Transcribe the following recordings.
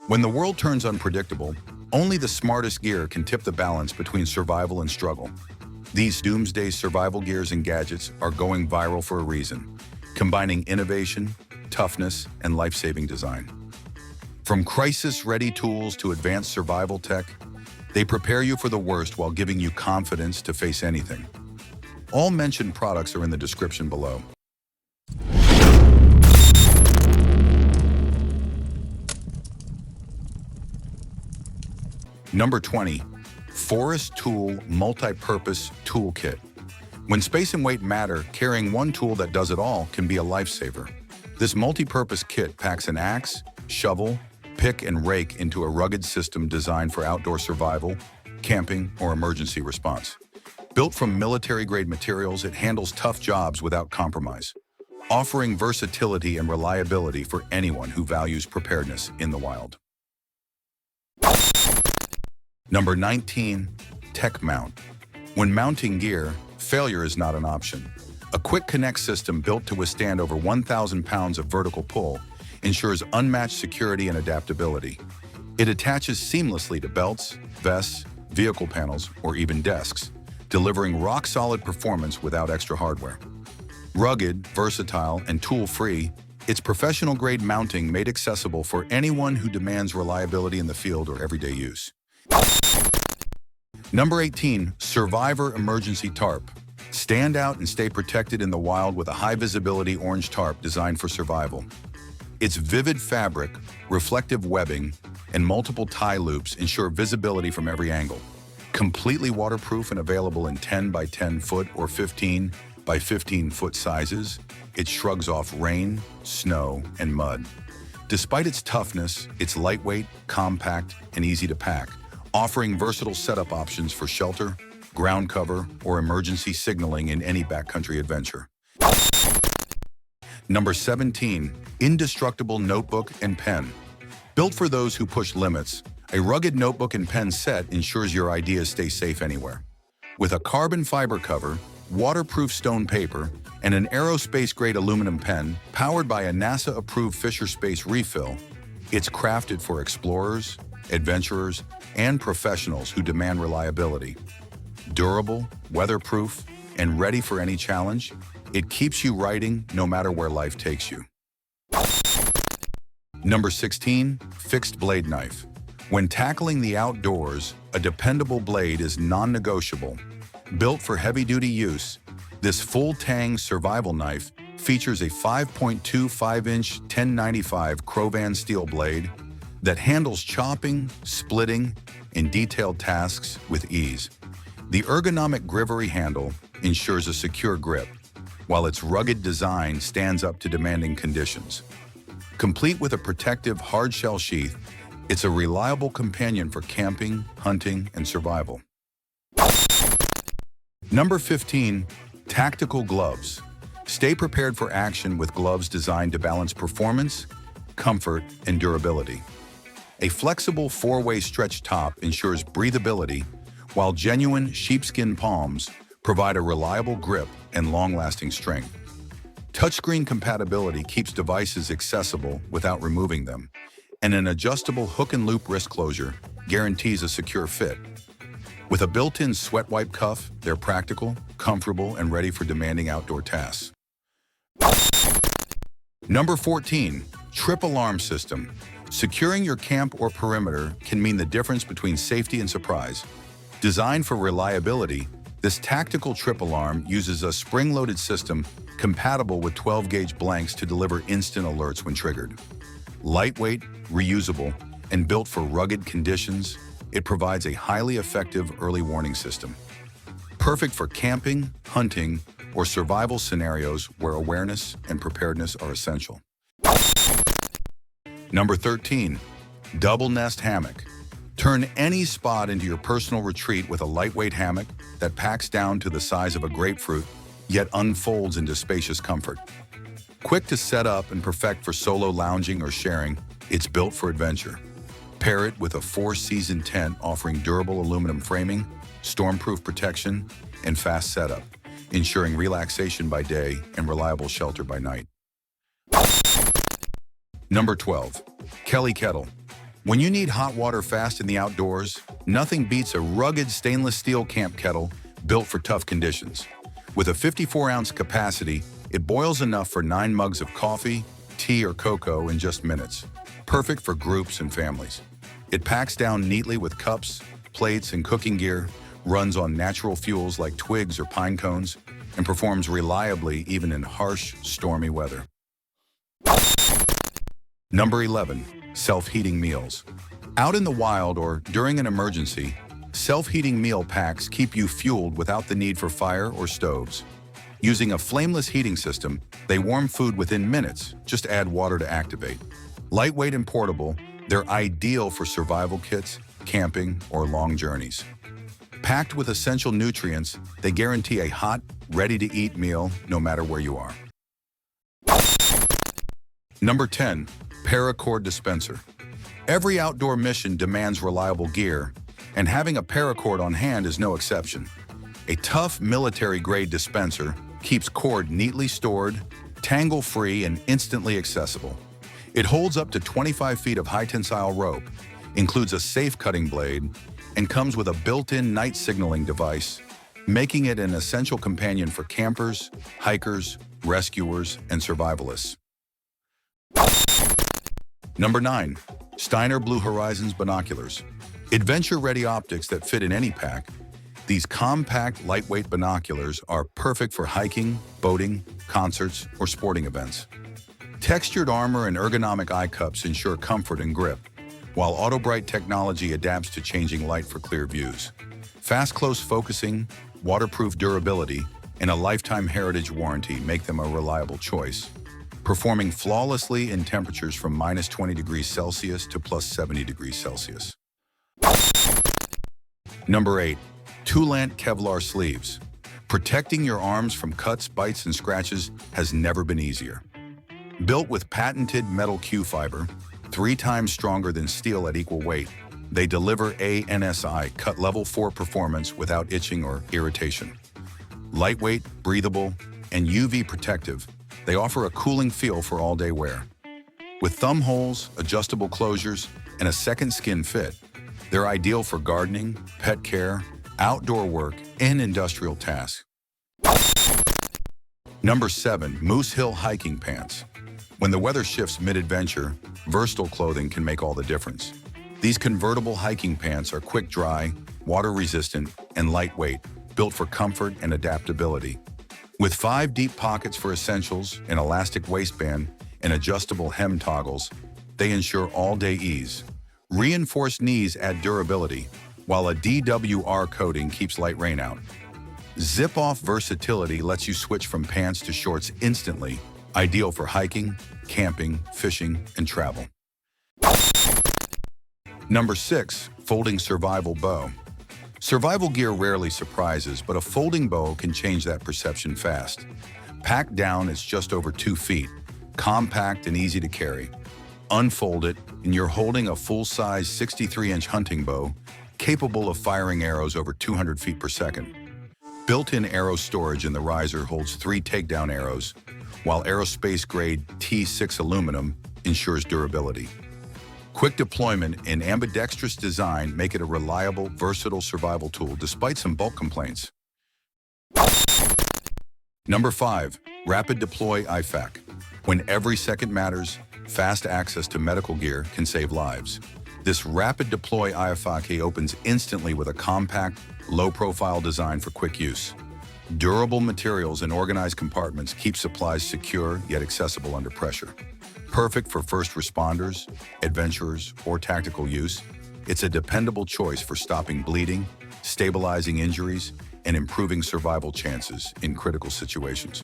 When the world turns unpredictable, only the smartest gear can tip the balance between survival and struggle. These doomsday survival gears and gadgets are going viral for a reason, combining innovation, toughness, and life-saving design. From crisis-ready tools to advanced survival tech, they prepare you for the worst while giving you confidence to face anything. All mentioned products are in the description below. Number 20, Forest Tool Multi-Purpose Toolkit. When space and weight matter, carrying one tool that does it all can be a lifesaver. This multi-purpose kit packs an axe, shovel, pick, and rake into a rugged system designed for outdoor survival, camping, or emergency response. Built from military-grade materials, it handles tough jobs without compromise, offering versatility and reliability for anyone who values preparedness in the wild. Number 19, Tek-Mount. When mounting gear, failure is not an option. A quick connect system built to withstand over 1,000 pounds of vertical pull ensures unmatched security and adaptability. It attaches seamlessly to belts, vests, vehicle panels, or even desks, delivering rock-solid performance without extra hardware. Rugged, versatile, and tool-free, it's professional-grade mounting made accessible for anyone who demands reliability in the field or everyday use. Number 18, Survivor Emergency Tarp. Stand out and stay protected in the wild with a high-visibility orange tarp designed for survival. Its vivid fabric, reflective webbing, and multiple tie loops ensure visibility from every angle. Completely waterproof and available in 10 by 10 foot or 15 by 15 foot sizes, it shrugs off rain, snow, and mud. Despite its toughness, it's lightweight, compact, and easy to pack, offering versatile setup options for shelter, ground cover, or emergency signaling in any backcountry adventure. Number 17, Indestructible Notebook and Pen. Built for those who push limits, a rugged notebook and pen set ensures your ideas stay safe anywhere. With a carbon fiber cover, waterproof stone paper, and an aerospace-grade aluminum pen powered by a NASA-approved Fisher Space refill, it's crafted for explorers, adventurers, and professionals who demand reliability. Durable, weatherproof, and ready for any challenge, it keeps you writing no matter where life takes you. Number 16, Fixed Blade Knife. When tackling the outdoors, a dependable blade is non-negotiable. Built for heavy-duty use, this full-tang survival knife features a 5.25-inch 1095 Crowvan steel blade that handles chopping, splitting, and detailed tasks with ease. The ergonomic Grivery handle ensures a secure grip, while its rugged design stands up to demanding conditions. Complete with a protective hard-shell sheath, it's a reliable companion for camping, hunting, and survival. Number 15, Tactical Gloves. Stay prepared for action with gloves designed to balance performance, comfort, and durability. A flexible four-way stretch top ensures breathability, while genuine sheepskin palms provide a reliable grip and long-lasting strength. Touchscreen compatibility keeps devices accessible without removing them, and an adjustable hook and loop wrist closure guarantees a secure fit. With a built-in sweat wipe cuff, they're practical, comfortable, and ready for demanding outdoor tasks. Number 14, Trip Alarm System. Securing your camp or perimeter can mean the difference between safety and surprise. Designed for reliability, this tactical trip alarm uses a spring-loaded system compatible with 12-gauge blanks to deliver instant alerts when triggered. Lightweight, reusable, and built for rugged conditions, it provides a highly effective early warning system. Perfect for camping, hunting, or survival scenarios where awareness and preparedness are essential. Number 13, Double Nest Hammock. Turn any spot into your personal retreat with a lightweight hammock that packs down to the size of a grapefruit, yet unfolds into spacious comfort. Quick to set up and perfect for solo lounging or sharing, it's built for adventure. Pair it with a four-season tent offering durable aluminum framing, storm-proof protection, and fast setup, ensuring relaxation by day and reliable shelter by night. Number 12, Kelly Kettle. When you need hot water fast in the outdoors, nothing beats a rugged stainless steel camp kettle built for tough conditions. With a 54-ounce capacity, it boils enough for 9 mugs of coffee, tea, or cocoa in just minutes. Perfect for groups and families. It packs down neatly with cups, plates, and cooking gear, runs on natural fuels like twigs or pine cones, and performs reliably even in harsh, stormy weather. Number 11. Self-heating meals. Out in the wild or during an emergency, self-heating meal packs keep you fueled without the need for fire or stoves. Using a flameless heating system, they warm food within minutes, just add water to activate. Lightweight and portable, they're ideal for survival kits, camping, or long journeys. Packed with essential nutrients, they guarantee a hot, ready-to-eat meal no matter where you are. Number 10. Paracord dispenser. Every outdoor mission demands reliable gear, and having a paracord on hand is no exception. A tough military-grade dispenser keeps cord neatly stored, tangle-free, and instantly accessible. It holds up to 25 feet of high-tensile rope, includes a safe cutting blade, and comes with a built-in night signaling device, making it an essential companion for campers, hikers, rescuers, and survivalists. Number 9. Steiner Blue Horizons Binoculars. Adventure-ready optics that fit in any pack, these compact, lightweight binoculars are perfect for hiking, boating, concerts, or sporting events. Textured armor and ergonomic eye cups ensure comfort and grip, while auto-bright technology adapts to changing light for clear views. Fast close focusing, waterproof durability, and a lifetime heritage warranty make them a reliable choice, performing flawlessly in temperatures from -20 degrees Celsius to +70 degrees Celsius. Number 8. Toulant Kevlar Sleeves. Protecting your arms from cuts, bites, and scratches has never been easier. Built with patented metal Q fiber, 3 times stronger than steel at equal weight, they deliver ANSI cut level 4 performance without itching or irritation. Lightweight, breathable, and UV protective, they offer a cooling feel for all-day wear. With thumb holes, adjustable closures, and a second skin fit, they're ideal for gardening, pet care, outdoor work, and industrial tasks. Number 7. Moose Hill Hiking Pants. When the weather shifts mid-adventure, versatile clothing can make all the difference. These convertible hiking pants are quick-dry, water-resistant, and lightweight, built for comfort and adaptability. With 5 deep pockets for essentials, an elastic waistband, and adjustable hem toggles, they ensure all-day ease. Reinforced knees add durability, while a DWR coating keeps light rain out. Zip-off versatility lets you switch from pants to shorts instantly, ideal for hiking, camping, fishing, and travel. Number 6. Folding Survival Bow. Survival gear rarely surprises, but a folding bow can change that perception fast. Packed down, it's just over 2 feet, compact and easy to carry. Unfold it, and you're holding a full-size 63-inch hunting bow, capable of firing arrows over 200 feet per second. Built-in arrow storage in the riser holds 3 takedown arrows, while aerospace-grade T6 aluminum ensures durability. Quick deployment and ambidextrous design make it a reliable, versatile survival tool despite some bulk complaints. Number 5. Rapid Deploy IFAK. When every second matters, fast access to medical gear can save lives. This Rapid Deploy IFAK opens instantly with a compact, low-profile design for quick use. Durable materials and organized compartments keep supplies secure yet accessible under pressure. Perfect for first responders, adventurers, or tactical use, it's a dependable choice for stopping bleeding, stabilizing injuries, and improving survival chances in critical situations.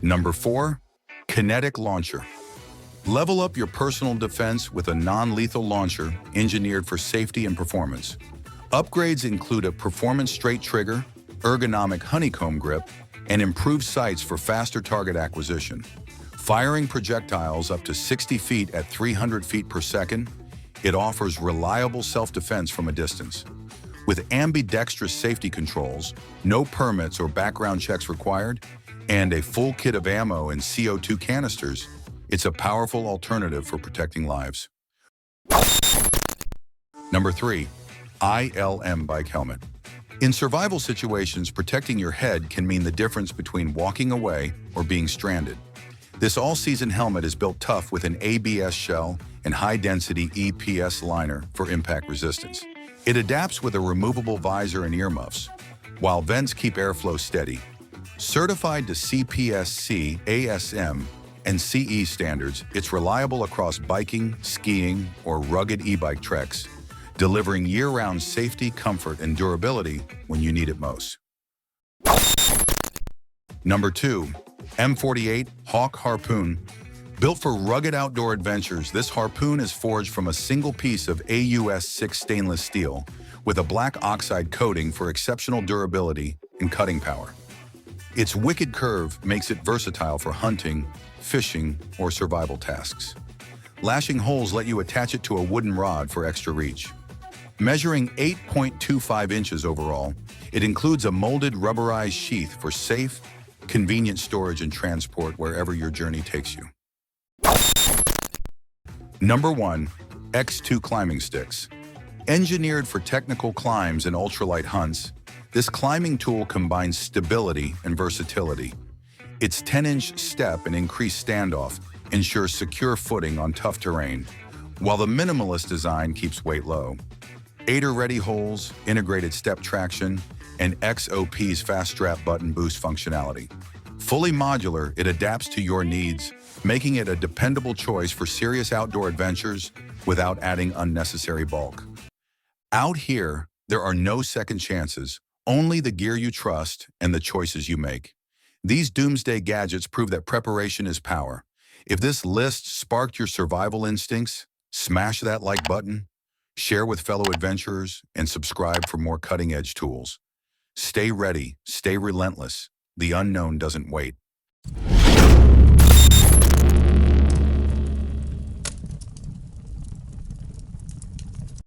Number 4. Kinetic Launcher. Level up your personal defense with a non-lethal launcher engineered for safety and performance. Upgrades include a performance straight trigger, ergonomic honeycomb grip, and improved sights for faster target acquisition. Firing projectiles up to 60 feet at 300 feet per second, it offers reliable self-defense from a distance. With ambidextrous safety controls, no permits or background checks required, and a full kit of ammo and CO2 canisters, it's a powerful alternative for protecting lives. Number 3. ILM Bike Helmet. In survival situations, protecting your head can mean the difference between walking away or being stranded. This all-season helmet is built tough with an ABS shell and high-density EPS liner for impact resistance. It adapts with a removable visor and earmuffs, while vents keep airflow steady. Certified to CPSC, ASM, and CE standards, it's reliable across biking, skiing, or rugged e-bike treks, delivering year-round safety, comfort, and durability when you need it most. Number 2. M48 Hawk Harpoon. Built for rugged outdoor adventures, this harpoon is forged from a single piece of AUS-6 stainless steel with a black oxide coating for exceptional durability and cutting power. Its wicked curve makes it versatile for hunting, fishing, or survival tasks. Lashing holes let you attach it to a wooden rod for extra reach. Measuring 8.25 inches overall, it includes a molded rubberized sheath for safe, convenient storage and transport wherever your journey takes you. Number 1. X2 Climbing Sticks. Engineered for technical climbs and ultralight hunts, this climbing tool combines stability and versatility. Its 10-inch step and increased standoff ensures secure footing on tough terrain, while the minimalist design keeps weight low. Aider-ready holes, integrated step traction, and XOP's fast strap button boost functionality. Fully modular, it adapts to your needs, making it a dependable choice for serious outdoor adventures without adding unnecessary bulk. Out here, there are no second chances, only the gear you trust and the choices you make. These Doomsday gadgets prove that preparation is power. If this list sparked your survival instincts, smash that like button, share with fellow adventurers, and subscribe for more cutting-edge tools. Stay ready, stay relentless. The unknown doesn't wait.